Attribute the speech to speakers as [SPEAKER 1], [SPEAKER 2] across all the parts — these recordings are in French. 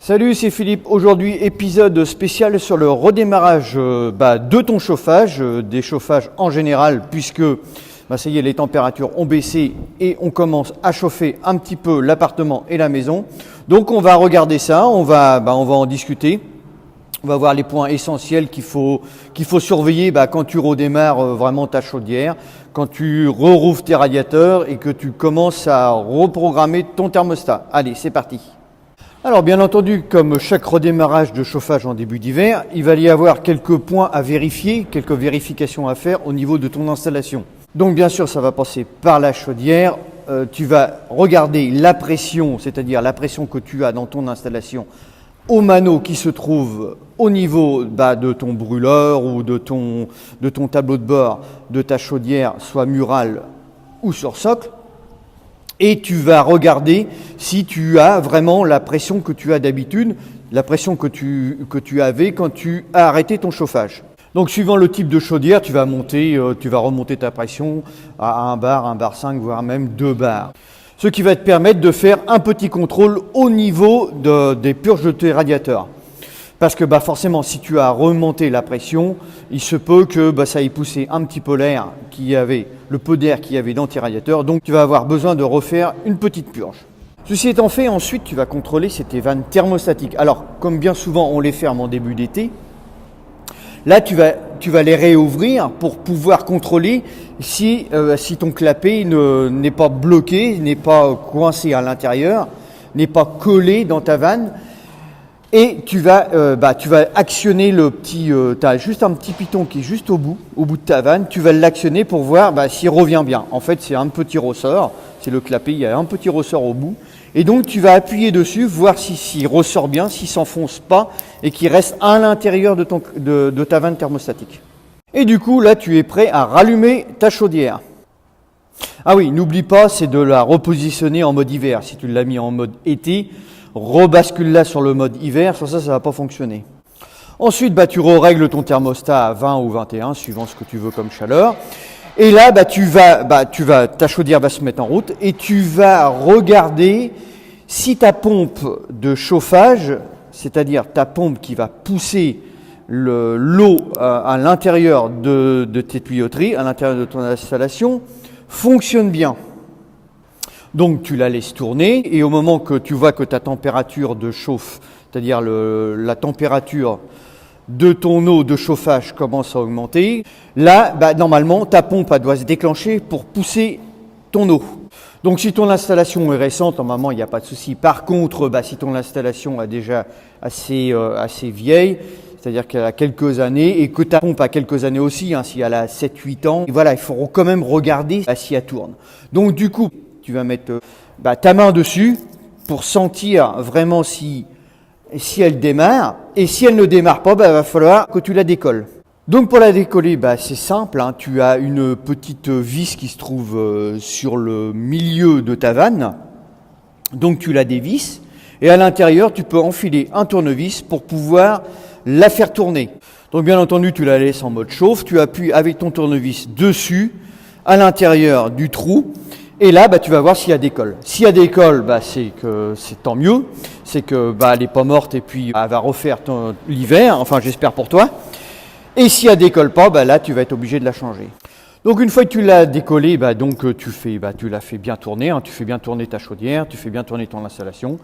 [SPEAKER 1] Salut, c'est Philippe. Aujourd'hui, épisode spécial sur le redémarrage de ton chauffage, des chauffages en général, puisque ça y est, les températures ont baissé et on commence à chauffer un petit peu l'appartement et la maison. Donc on va regarder ça, on va en discuter. On va voir les points essentiels qu'il faut surveiller quand tu redémarres vraiment ta chaudière, quand tu rouvres tes radiateurs et que tu commences à reprogrammer ton thermostat. Allez, c'est parti. Alors bien entendu, comme chaque redémarrage de chauffage en début d'hiver, il va y avoir quelques points à vérifier, quelques vérifications à faire au niveau de ton installation. Donc bien sûr, ça va passer par la chaudière. Tu vas regarder la pression, c'est-à-dire la pression que tu as dans ton installation au mano qui se trouve au niveau de ton brûleur ou de ton tableau de bord de ta chaudière, soit murale ou sur socle. Et tu vas regarder si tu as vraiment la pression que tu as d'habitude, la pression que tu avais quand tu as arrêté ton chauffage. Donc suivant le type de chaudière, tu vas remonter ta pression à 1 bar, 1 bar 5, voire même 2 bars. Ce qui va te permettre de faire un petit contrôle au niveau des purges de tes radiateurs. Parce que forcément, si tu as remonté la pression, il se peut que ça ait poussé un petit peu l'air le peu d'air qu'il y avait dans tes radiateurs. Donc tu vas avoir besoin de refaire une petite purge. Ceci étant fait, ensuite tu vas contrôler tes vannes thermostatiques. Alors, comme bien souvent on les ferme en début d'été, là tu vas les réouvrir pour pouvoir contrôler si ton clapet n'est pas bloqué, n'est pas coincé à l'intérieur, n'est pas collé dans ta vanne. Et tu vas actionner le petit, tu as juste un petit piton qui est juste au bout de ta vanne, tu vas l'actionner pour voir s'il revient bien. En fait, c'est un petit ressort, c'est le clapet, il y a un petit ressort au bout. Et donc, tu vas appuyer dessus, voir s'il ressort bien, s'il ne s'enfonce pas et qu'il reste à l'intérieur de ta vanne thermostatique. Et du coup, là, tu es prêt à rallumer ta chaudière. Ah oui, n'oublie pas, c'est de la repositionner en mode hiver. Si tu l'as mis en mode été, rebascule-la sur le mode hiver, sans ça ne va pas fonctionner. Ensuite, tu règles ton thermostat à 20 ou 21, suivant ce que tu veux comme chaleur. Et là, ta chaudière va se mettre en route et tu vas regarder si ta pompe de chauffage, c'est-à-dire ta pompe qui va pousser l'eau à l'intérieur de tes tuyauteries, à l'intérieur de ton installation, fonctionne bien. Donc tu la laisses tourner et au moment que tu vois que ta température de chauffe, c'est-à-dire la température de ton eau de chauffage commence à augmenter, là normalement ta pompe doit se déclencher pour pousser ton eau. Donc si ton installation est récente, normalement il n'y a pas de souci. Par contre, si ton installation est déjà assez vieille, c'est-à-dire qu'elle a quelques années et que ta pompe a quelques années aussi, si elle a 7-8 ans, voilà, il faut quand même regarder si elle tourne. Donc du coup, tu vas mettre ta main dessus pour sentir vraiment si elle démarre. Et si elle ne démarre pas, il va falloir que tu la décolles. Donc pour la décoller, c'est simple. Tu as une petite vis qui se trouve sur le milieu de ta vanne. Donc tu la dévisses. Et à l'intérieur, tu peux enfiler un tournevis pour pouvoir la faire tourner. Donc bien entendu, tu la laisses en mode chauffe. Tu appuies avec ton tournevis dessus, à l'intérieur du trou. Et là, tu vas voir s'il y a décolle. S'il y a décolle, c'est tant mieux. C'est que elle n'est pas morte et puis elle va refaire l'hiver. Enfin, j'espère pour toi. Et si elle décolle pas, là, tu vas être obligé de la changer. Donc une fois que tu l'as décollée, tu la fais bien tourner. Tu fais bien tourner ta chaudière, tu fais bien tourner ton installation.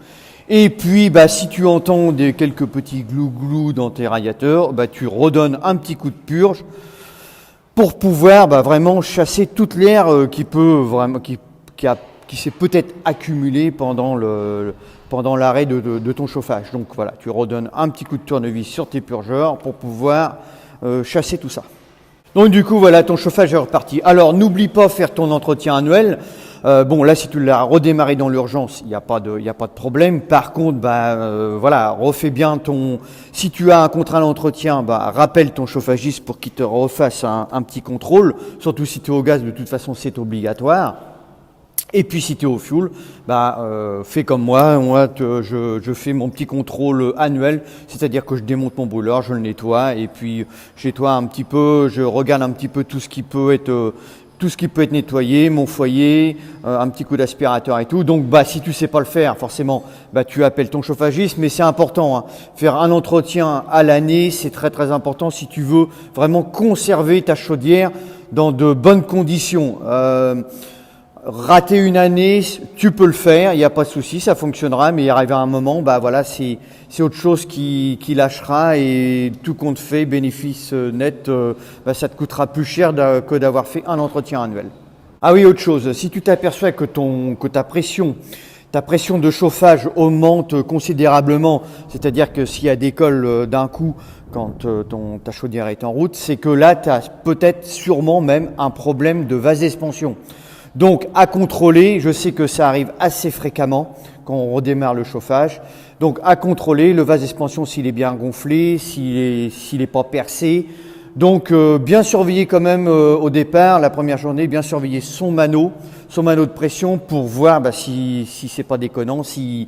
[SPEAKER 1] Et puis, si tu entends quelques petits glou-glou dans tes radiateurs, tu redonnes un petit coup de purge pour pouvoir vraiment chasser toute l'air qui s'est peut-être accumulé pendant l'arrêt de ton chauffage. Donc voilà, tu redonnes un petit coup de tournevis sur tes purgeurs pour pouvoir chasser tout ça. Donc du coup, voilà, ton chauffage est reparti. Alors n'oublie pas de faire ton entretien annuel. Là, si tu l'as redémarré dans l'urgence, il n'y a pas de problème. Par contre, refais bien si tu as un contrat d'entretien, rappelle ton chauffagiste pour qu'il te refasse un petit contrôle. Surtout si tu es au gaz, de toute façon, c'est obligatoire. Et puis si tu es au fioul, fais comme moi. Je fais mon petit contrôle annuel, c'est-à-dire que je démonte mon brûleur, je le nettoie et puis je nettoie un petit peu, je regarde un petit peu tout ce qui peut être tout ce qui peut être nettoyé, mon foyer, un petit coup d'aspirateur et tout. Donc si tu sais pas le faire, forcément, tu appelles ton chauffagiste, mais c'est important, hein. Faire un entretien à l'année, c'est très très important si tu veux vraiment conserver ta chaudière dans de bonnes conditions. Rater une année, tu peux le faire, il n'y a pas de souci, ça fonctionnera, mais il arrivera un moment, c'est autre chose qui lâchera et tout compte fait, bénéfice net, ça te coûtera plus cher que d'avoir fait un entretien annuel. Ah oui, autre chose, si tu t'aperçois que ta pression de chauffage augmente considérablement, c'est-à-dire que s'il y a des cols d'un coup quand ta chaudière est en route, c'est que là, tu as peut-être sûrement même un problème de vase d'expansion. Donc à contrôler, je sais que ça arrive assez fréquemment quand on redémarre le chauffage. Donc à contrôler le vase d'expansion s'il est bien gonflé, s'il est pas percé. Donc bien surveiller quand même au départ, la première journée, bien surveiller son mano de pression pour voir si c'est pas déconnant, si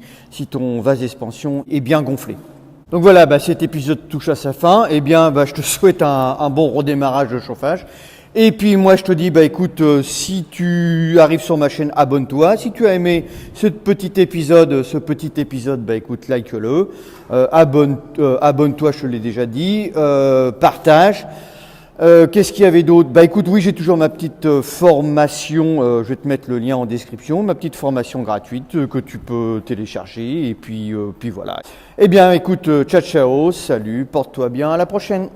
[SPEAKER 1] ton vase d'expansion est bien gonflé. Donc voilà, cet épisode touche à sa fin. Je te souhaite un bon redémarrage de chauffage. Et puis moi je te dis, écoute, si tu arrives sur ma chaîne, abonne-toi. Si tu as aimé ce petit épisode, écoute, like-le. Abonne-toi, je te l'ai déjà dit. Partage. Qu'est-ce qu'il y avait d'autre ? Écoute, oui, j'ai toujours ma petite formation, je vais te mettre le lien en description, ma petite formation gratuite que tu peux télécharger. Et puis voilà. Écoute, ciao, salut, porte-toi bien, à la prochaine.